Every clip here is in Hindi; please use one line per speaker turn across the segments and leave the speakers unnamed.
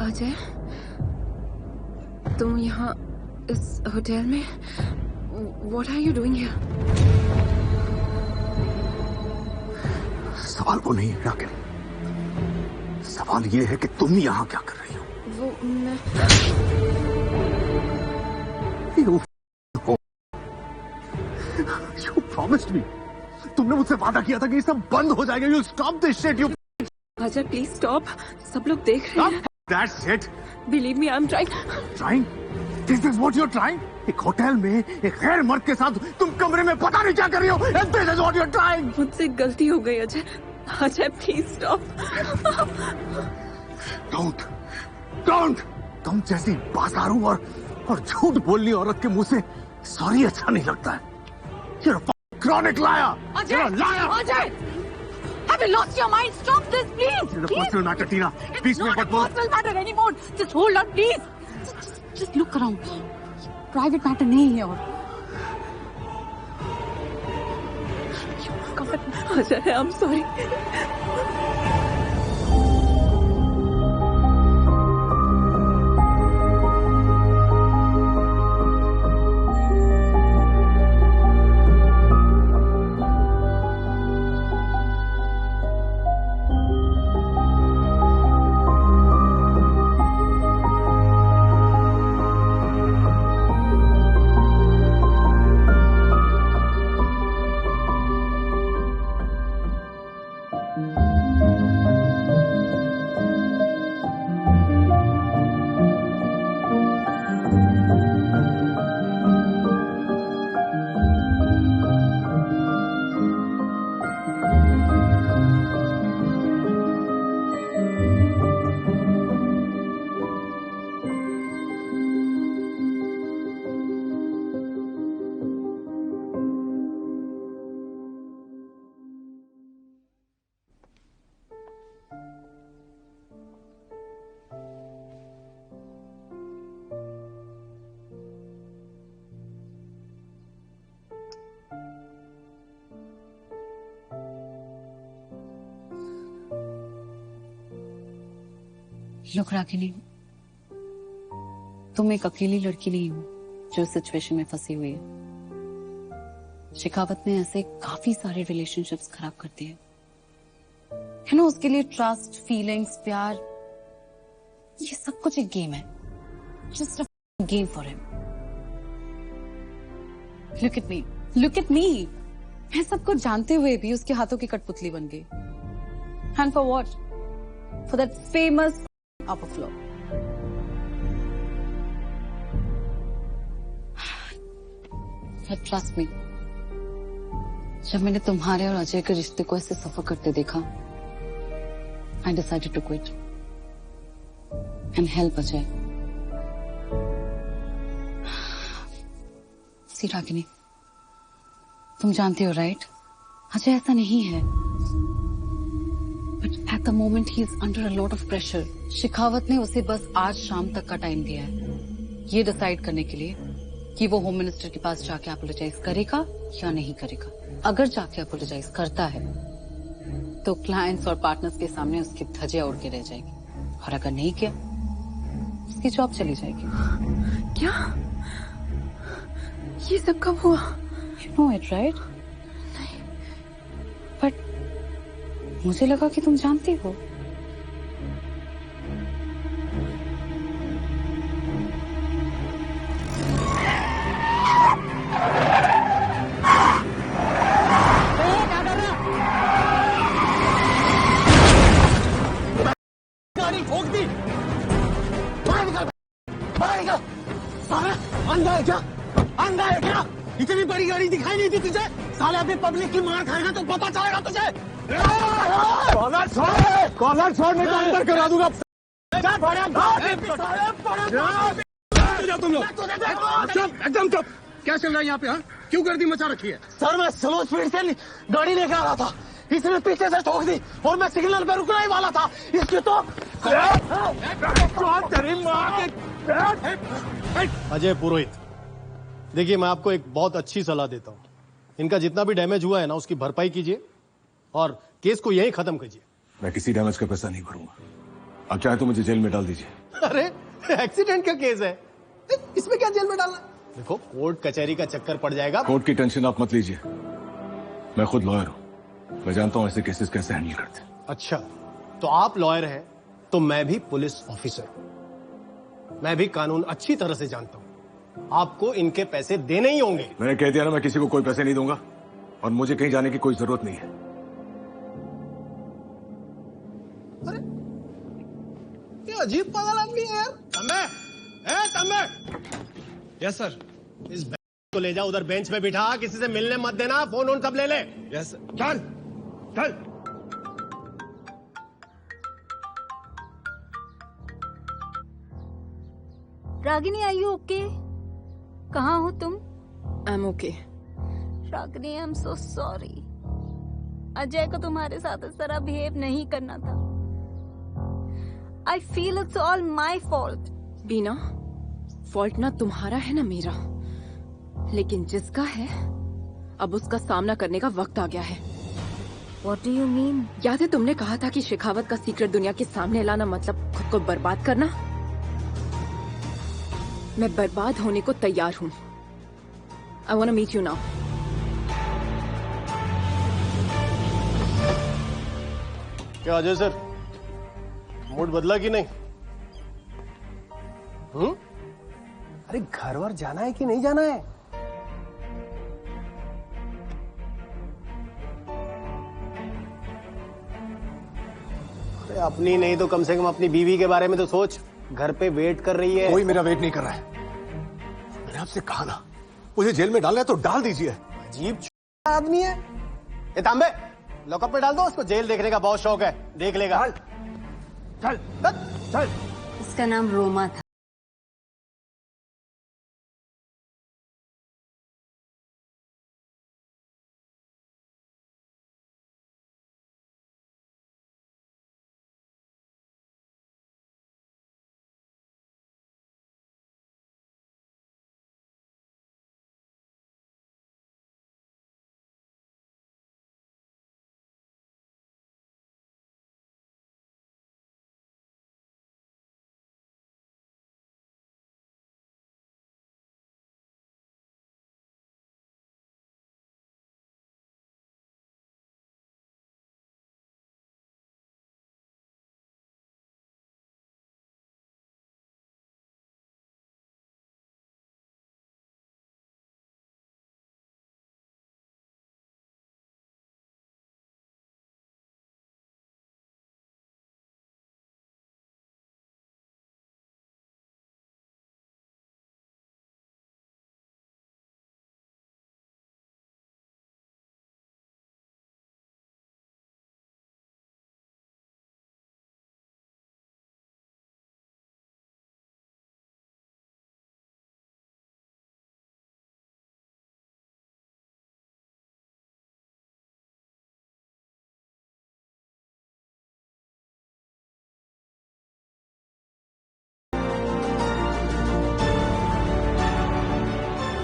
अजय, तुम यहाँ इस होटल में? What are you doing here?
सवाल वो नहीं है राकिन, सवाल ये है कि तुम यहाँ क्या कर रही हो?
वो मैं
You promised me. तुमने मुझसे वादा किया था कि ये सब बंद हो जाएगा. You stop this shit. You
Ajay please stop, सब लोग देख रहे हैं.
That's it.
Believe me, I'm trying.
Trying? This is what you're trying? एक होटल में एक गैर मर्द के साथ तुम कमरे में पता नहीं क्या कर रही हो. And this is what you're trying.
मुझसे गलती हो गई Ajay. Ajay please stop.
Don't. तुम जैसी बाजारू और झूठ बोलनी औरत के मुंह से सॉरी अच्छा नहीं लगता है. You're a chronic liar.
Ajay!
You're a liar.
Ajay! Have you lost your mind? Stop this, please!
It's a personal matter, Tina.
It's not a personal matter anymore. Just hold on, please. Just look around. Private matter नहीं है और. Ajay, I'm sorry.
Look Ragini, तुम एक अकेली लड़की नहीं हो जो इस सिचुएशन में फंसी हुई है. शिखावत ने ऐसे काफी सारे रिलेशनशिप्स खराब कर दिए. है ना, उसके लिए ट्रस्ट, फीलिंग्स, प्यार, ये सब कुछ एक गेम है. Just a game for him. Look at me, look at me. मैं सब कुछ जानते हुए भी उसके हाथों की कठपुतली बन गई. And for what? For that famous upper floor. But trust me, जब मैंने तुम्हारे और अजय के रिश्ते को ऐसे सफर करते देखा, I decided to quit and help Ajay. सी रागिनी, तुम जानती हो राइट, अजय ऐसा नहीं है. But at the moment he is under a lot of pressure. Shekhawat ने उसे बस आज शाम तक का टाइम दिया है ये डिसाइड करने के लिए कि वो होम मिनिस्टर के पास जाके अपोलोजाइज करेगा या नहीं करेगा. अगर जाके अपोलोजाइज करता है तो क्लाइंट्स और पार्टनर्स के सामने उसकी धज्जियां उड़ के रह जाएगी, और अगर नहीं किया उसकी जॉब चली जाएगी.
क्या? ये सब कब हुआ?
You know it, right?
नहीं.
But मुझे लगा कि तुम जानती हो.
गाड़ी ठोक दी. बाहर निकल, बाहर निकल. साला अंधा है क्या? अंधा है क्या? इतनी बड़ी गाड़ी दिखाई नहीं दी तुझे? साले अभी पब्लिक की मार खाएगा तो पता चलेगा तुझे. कॉलर छोड़ नहीं तो अंदर करा दूंगा. तुम लोग एकदम चुप. क्या चल रहा है यहाँ पे? क्यों गर्दी मचा रखी है? सर मैं स्लो स्पीड से गाड़ी लेकर आ रहा था, इसने पीछे से ठोक दी और मैं सिग्नल पे रुकना ही वाला था. इसकी तो
अजय पुरोहित, देखिए मैं आपको एक बहुत अच्छी सलाह देता हूँ. इनका जितना भी डैमेज हुआ है ना उसकी भरपाई कीजिए और केस को यहीं खत्म कीजिए.
मैं किसी डैमेज का पैसा नहीं भरूंगा.
अब चाहे तो मुझे जेल में डाल दीजिए।
अरे एक्सीडेंट का केस है, इसमें क्या जेल में डालना? देखो कोर्ट कचहरी का चक्कर पड़ जाएगा।
कोर्ट की टेंशन आप मत लीजिए, मैं खुद लॉयर हूं, मैं जानता हूं ऐसे केसेस कैसे हैंडल करते हैं।
अच्छा, तो आप लॉयर हैं तो मैं भी पुलिस ऑफिसर हूं, मैं भी कानून अच्छी तरह से जानता हूं। आपको इनके पैसे देने ही होंगे।
मैंने कह दिया ना, मैं किसी को कोई पैसे नहीं दूंगा और मुझे कहीं जाने की कोई जरूरत नहीं है।
अरे ये अजीब पागल आदमी है यार। तंबे, तंबे।
Yes sir.
इस को ले जा उधर बेंच पे बिठा, किसी से मिलने मत देना, फोन ऑन सब ले ले।
Yes sir.
चल चल।
Ragini, are you okay? कहाँ हो तुम?
I am okay.
Ragini, I am so sorry. Ajay को तुम्हारे साथ इस तरह बिहेव नहीं करना था। I feel it's all my fault.
Bina, fault ना तुम्हारा है ना मेरा, लेकिन जिसका है अब उसका सामना करने का वक्त आ गया है।
What do you mean?
याद है तुमने कहा था कि शेखावत का सीक्रेट दुनिया के सामने लाना मतलब खुद को बर्बाद करना? मैं बर्बाद होने को तैयार हूँ। I want to meet you now.
क्या अजय सर, मूड बदला कि नहीं? अरे घर वर जाना है कि नहीं जाना है? अरे अपनी नहीं तो कम से कम अपनी बीवी के बारे में तो सोच, घर पे वेट कर रही है।
कोई मेरा वेट नहीं कर रहा है। मैंने आपसे कहा ना, मुझे जेल में डालना है तो डाल दीजिए।
अजीब आदमी है ये। तांबे, लॉकअप में डाल दो उसको, जेल देखने का बहुत शौक है, देख लेगा। चल चल चल।
इसका नाम रोमा था।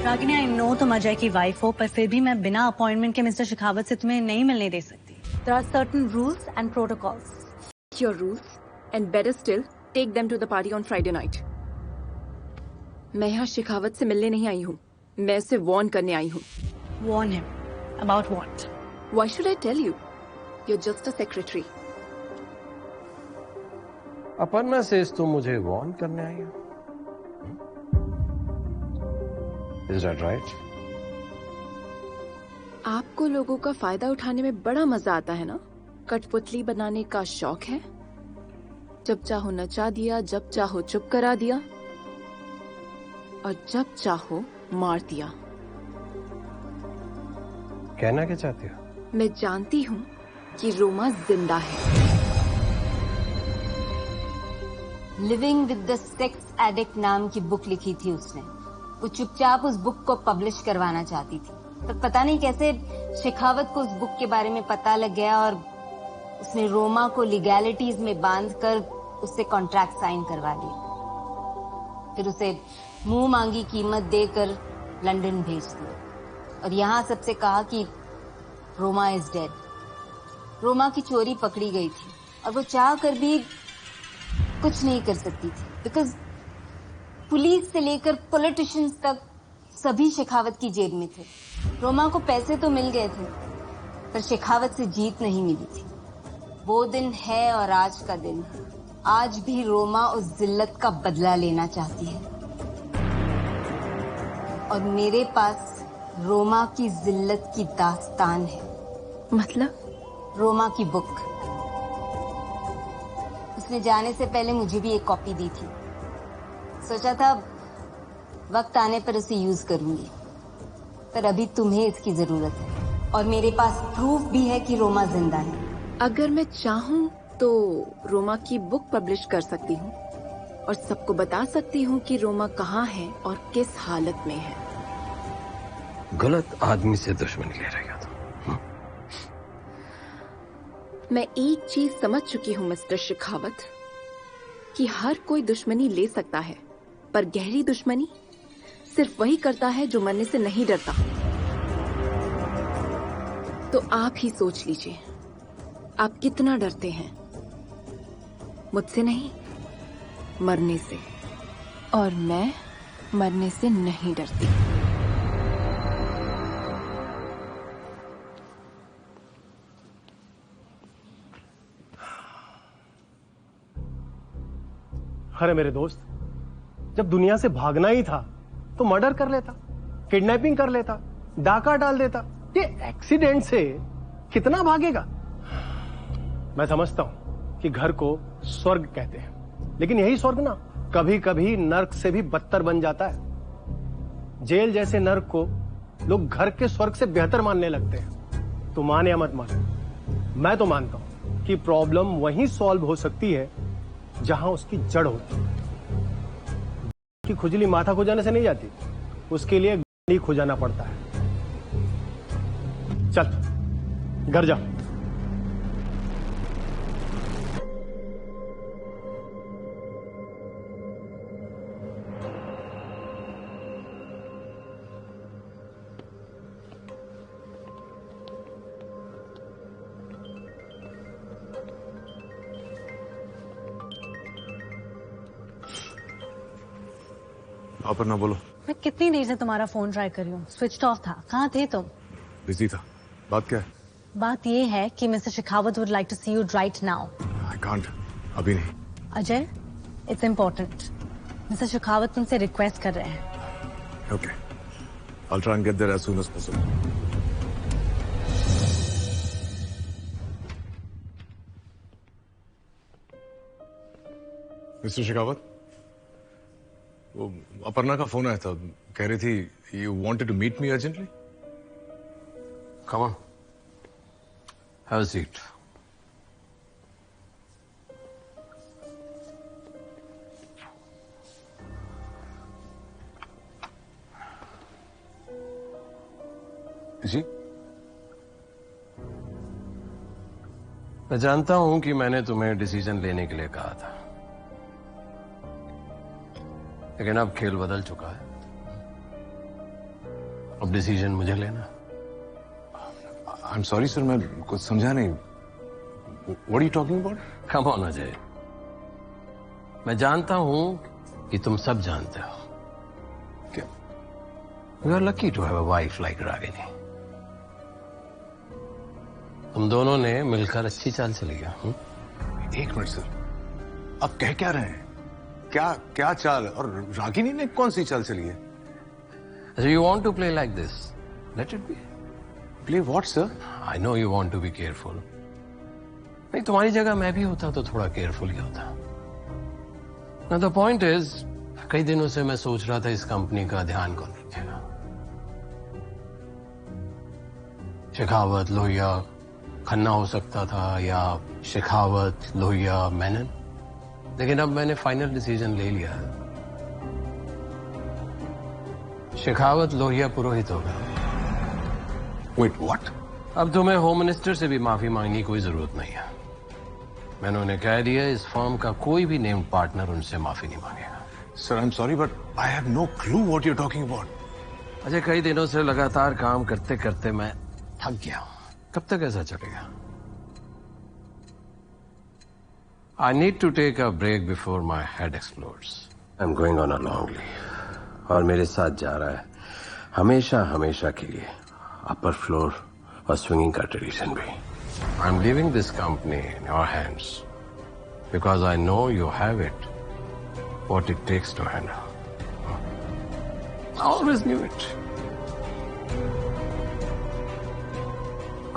रागिनी, आई नो तुम अजय की वाइफ हो, पर फिर भी मैं बिना अपॉइंटमेंट के मिस्टर शेखावत से तुम्हें नहीं मिलने दे सकती।
There are certain rules and protocols.
Your rules, and better still, take them to the party on Friday night. मैं यहाँ शेखावत से मिलने नहीं आई हूँ, मैं उसे वार्न करने आई हूँ।
Warn him. About what?
Why should I tell you? You're just a secretary.
Aparna से तुम मुझे वार्न करने आई हो? Is that right?
आपको लोगों का फायदा उठाने में बड़ा मजा आता है ना? कठपुतली बनाने का शौक है? जब चाहो नचा दिया, जब चाहो चुप करा दिया, और जब चाहो मार दिया।
कहना क्या चाहती हो?
मैं जानती हूँ कि रोमा जिंदा है।
Living with the sex addict नाम की बुक लिखी थी उसने। वो चुपचाप उस बुक को पब्लिश करवाना चाहती थी, पर पता नहीं कैसे शेखावत को उस बुक के बारे में पता लग गया और उसने रोमा को लीगैलिटीज में बांधकर उससे कॉन्ट्रैक्ट साइन करवा लिया। फिर उसे मुंह मांगी कीमत देकर लंदन भेज दिया और यहाँ सबसे कहा कि रोमा इज डेड। रोमा की चोरी पकड़ी गई थी और वो चाह कर भी कुछ नहीं कर सकती थी, बिकॉज पुलिस से लेकर पॉलिटिशियंस तक सभी शेखावत की जेब में थे। रोमा को पैसे तो मिल गए थे, पर शेखावत से जीत नहीं मिली थी। वो दिन है और आज का दिन है। आज भी रोमा उस जिल्लत का बदला लेना चाहती है, और मेरे पास रोमा की जिल्लत की दास्तान है।
मतलब?
रोमा की बुक। उसने जाने से पहले मुझे भी एक कॉपी दी थी। सोचा था वक्त आने पर उसे यूज करूंगी, पर अभी तुम्हें इसकी जरूरत है, और मेरे पास प्रूफ भी है कि रोमा जिंदा है।
अगर मैं चाहूँ तो रोमा की बुक पब्लिश कर सकती हूँ और सबको बता सकती हूँ कि रोमा कहाँ है और किस हालत में है।
गलत आदमी से दुश्मनी ले रही हो तुम।
मैं एक चीज समझ चुकी हूँ मिस्टर शेखावत, कि हर कोई दुश्मनी ले सकता है, पर गहरी दुश्मनी सिर्फ वही करता है जो मरने से नहीं डरता। तो आप ही सोच लीजिए, आप कितना डरते हैं। मुझसे नहीं, मरने से। और मैं मरने से नहीं डरती।
अरे मेरे दोस्त, जब दुनिया से भागना ही था तो मर्डर कर लेता, किडनैपिंग कर लेता, डाका डाल देता। ये एक्सीडेंट से कितना भागेगा? मैं समझता हूं कि घर को स्वर्ग कहते हैं, लेकिन यही स्वर्ग ना कभी कभी नर्क से भी बदतर बन जाता है। जेल जैसे नर्क को लोग घर के स्वर्ग से बेहतर मानने लगते हैं। तो माने या मत माने, मैं तो मानता हूं कि प्रॉब्लम वहीं सॉल्व हो सकती है जहां उसकी जड़ होती है। की खुजली माथा खुजाने से नहीं जाती, उसके लिए गाड़ी खुजाना पड़ता है। चल घर जा।
अपर्णा बोलो।
मैं कितनी देर से तुम्हारा फोन ट्राई कर रही हूँ, स्विच ऑफ था। कहाँ थे तुम?
बिजी था। बात क्या है?
बात ये है कि mister Shekhawat would like to see you right now.
I can't, अभी नहीं।
Ajay, it's important. Mister Shekhawat तुमसे रिक्वेस्ट कर रहे हैं।
Okay, I'll try and get there as soon as possible. Mister Shekhawat, वो अपर्णा का फोन आया था, कह रही थी you wanted to meet me urgently.
Come on. Have a seat.
जी?
मैं जानता हूं कि मैंने तुम्हें डिसीजन लेने के लिए कहा था, लेकिन अब खेल बदल चुका है। अब डिसीजन मुझे लेना।
आई एम सॉरी सर, मैं कुछ समझा नहीं। What are you talking about?
Come on Ajay, मैं जानता हूं कि तुम सब जानते हो।
क्या?
You are lucky to have a wife like Ragini. तुम दोनों ने मिलकर अच्छी चाल चली गया।
एक मिनट सर, आप कह क्या रहे हैं? क्या क्या चाल? और रागिनी ने कौन सी चाल चली है?
So you want to play like this? Let it be.
Play what, sir?
I know you want to be careful. नहीं, तुम्हारी जगह मैं भी होता तो थोड़ा केयरफुल ही होता। Now the point is, कई दिनों से मैं सोच रहा था इस कंपनी का ध्यान कौन रखेगा। शेखावत, लोहिया, खन्ना हो सकता था, या शेखावत, लोहिया, मेनन। लेकिन अब मैंने फाइनल डिसीजन ले लिया है। शेखावत लोहिया पुरोहित होगा।
Wait, what?
अब तुम्हें होम मिनिस्टर से भी माफी मांगने की कोई जरूरत नहीं है। मैंने उन्हें कह दिया इस फर्म का कोई भी नेम्ड पार्टनर उनसे माफी नहीं मांगेगा।
Sir, I'm sorry, but I have no clue what you're talking about.
Ajay, कई दिनों से लगातार काम करते करते मैं थक गया हूं। कब तक ऐसा चलेगा? I need to take a break before my head explodes. I'm going on a long leave. और मेरे साथ जा रहा है हमेशा हमेशा के लिए अपर फ्लोर और स्विंगिंग का ट्रेडिशन भी. I'm leaving this company in your hands because I know you have it, what it takes to handle. I always knew it.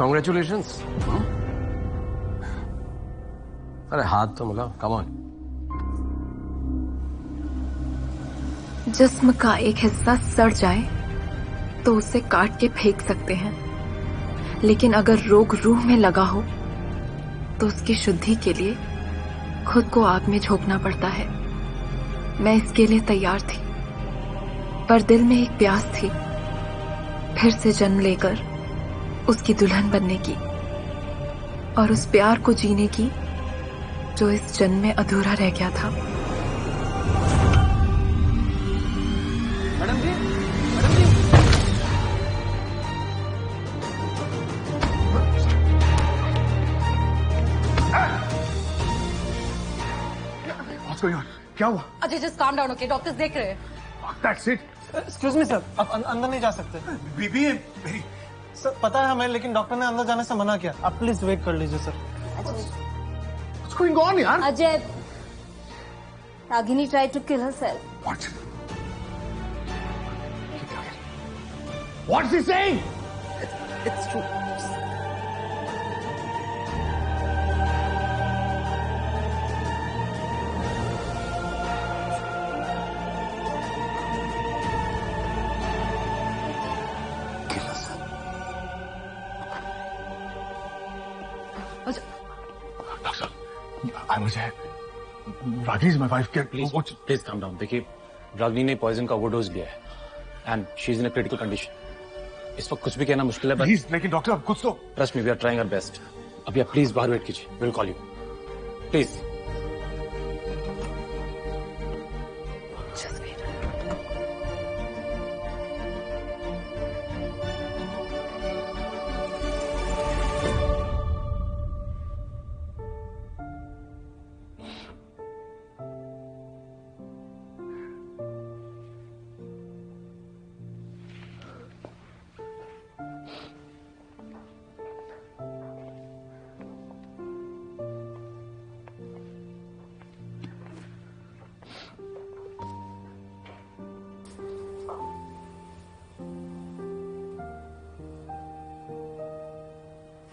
Congratulations. अरे हाथ तो मिलाओ, come on.
जिस्म का एक हिस्सा सड़ जाए तो उसे काट के फेंक सकते हैं, लेकिन अगर रोग रूह में लगा हो तो उसकी शुद्धि के लिए खुद को आग में झोंकना पड़ता है. मैं इसके लिए तैयार थी, पर दिल में एक प्यास थी फिर से जन्म लेकर उसकी दुल्हन बनने की और उस प्यार को जीने की जो इस जन्म में अधूरा रह गया था.
Madam ji,
What's going on? क्या हुआ?
Ajay just calm down. Okay, doctors देख रहे हैं.
That's it.
Excuse me sir, आप अंदर नहीं जा सकते.
बीबी है मेरी.
सर पता है हमें, लेकिन डॉक्टर ने अंदर जाने से मना किया. आप प्लीज वेट कर लीजिए सर.
What's going on, यार?
Ajay, Ragini tried to kill herself.
What? What's he saying?
It's true.
I'm Ajay. Ragini is my wife.
Please calm down. देखिए, रागिनी ने पॉइजन का ओवरडोज लिया है and she is in a critical condition. इस वक्त कुछ भी कहना मुश्किल है.
प्लीज, लेकिन डॉक्टर आप कुछ तो.
Trust me, we are trying our best. अभी आप प्लीज बाहर वेट कीजिए. We will call you. Please.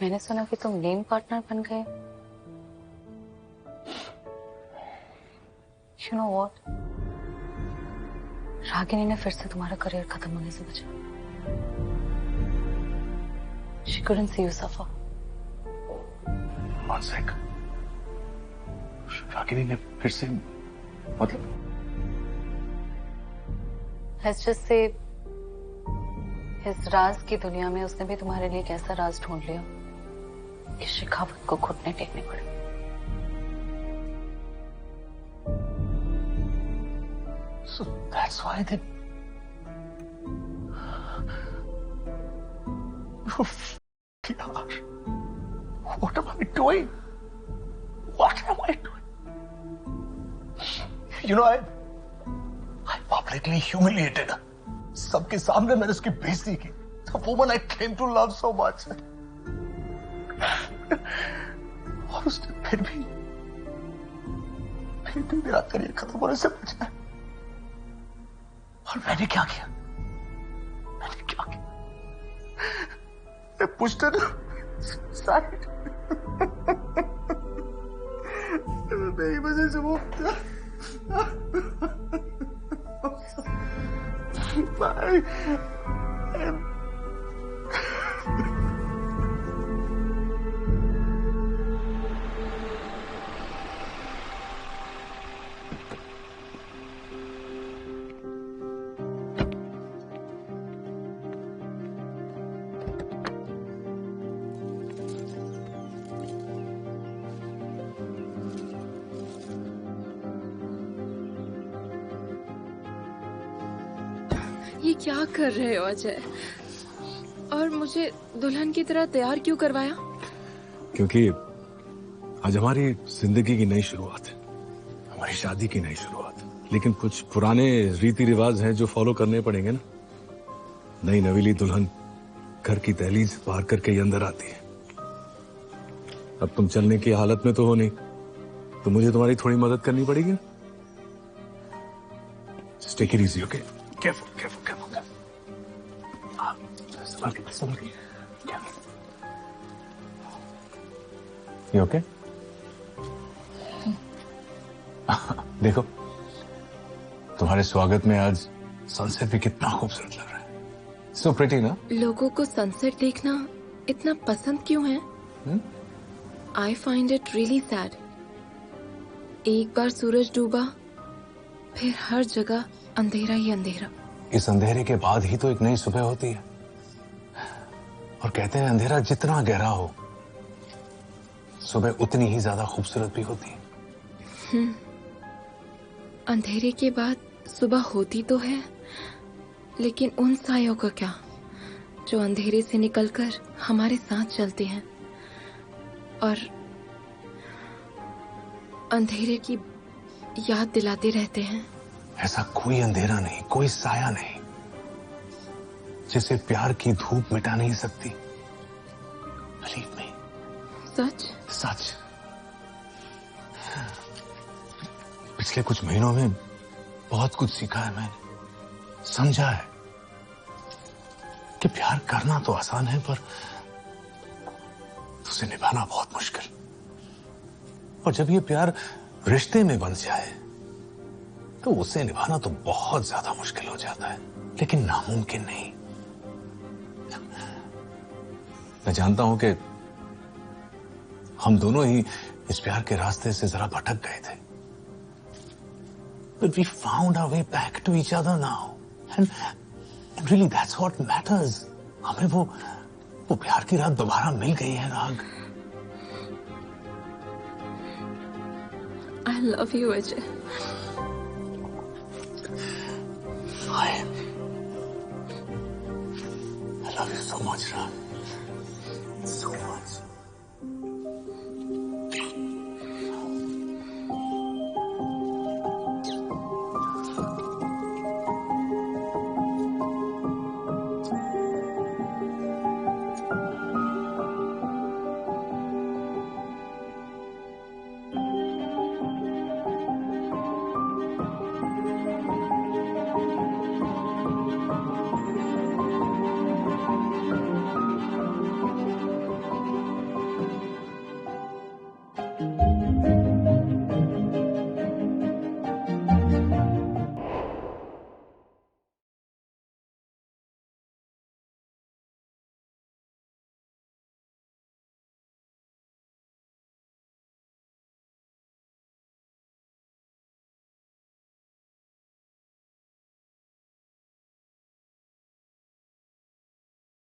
मैंने सुना कि तुम गेम पार्टनर बन गए. You know what? रागिनी ने फिर से तुम्हारा करियर खत्म होने से बचा. She couldn't see you suffer.
One sec. Ragini ने फिर से मतलब?
Let's just say इस राज की दुनिया में उसने भी तुम्हारे लिए एक ऐसा राज ढूंढ लिया कि शिखावत को घुटने टेकने पड़े.
So that's why they. What am I doing? What am I doing? You know, I publicly humiliated her. सबके सामने मैंने उसकी बेइज्जती की. The woman I came to love so much. और उसने फिर भी मेरा करियर खत्म होने से बचा. और मैंने क्या किया? मैं pushed her aside. मेरी वजह से वो
ये क्या कर रहे हो अजय? और मुझे दुल्हन की तरह तैयार क्यों करवाया?
क्योंकि आज हमारी जिंदगी की नई शुरुआत है, हमारी शादी की नई शुरुआत। लेकिन कुछ पुराने रीति रिवाज हैं जो फॉलो करने पड़ेंगे ना। नई नवीली दुल्हन घर की दहलीज पार करके ही अंदर आती है। अब तुम चलने की हालत में तो हो नहीं, तो मुझे तुम्हारी थोड़ी मदद करनी पड़ेगी। Just take it easy, okay? Careful, careful, careful, careful. संभल के। You okay? देखो, तुम्हारे स्वागत में आज सनसेट भी कितना खूबसूरत लग रहा है। So pretty ना?
लोगों को सनसेट देखना इतना पसंद क्यों है? I find it really sad. एक बार सूरज डूबा, फिर हर जगह अंधेरा ही अंधेरा।
इस अंधेरे के बाद ही तो एक नई सुबह होती है। और कहते हैं अंधेरा जितना गहरा हो, सुबह उतनी ही ज्यादा खूबसूरत भी होती है।
अंधेरे के बाद सुबह होती तो है, लेकिन उन सायों का क्या जो अंधेरे से निकलकर हमारे साथ चलते हैं और अंधेरे की याद दिलाते रहते हैं।
ऐसा कोई अंधेरा नहीं, कोई साया नहीं जिसे प्यार की धूप मिटा नहीं सकती। Believe me.
सच?
सच। पिछले कुछ महीनों में बहुत कुछ सीखा है मैंने, समझा है कि प्यार करना तो आसान है, पर उसे निभाना बहुत मुश्किल। और जब ये प्यार रिश्ते में बन जाए तो उसे निभाना तो बहुत ज्यादा मुश्किल हो जाता है, लेकिन नामुमकिन नहीं। मैं जानता हूं कि हम दोनों ही इस प्यार के रास्ते से जरा भटक गए थे, but we found our way back to each other now, and really that's what matters. हमें वो प्यार की रात दोबारा मिल गई है राग।
I love you, Ajay.
I love you so much, Rag.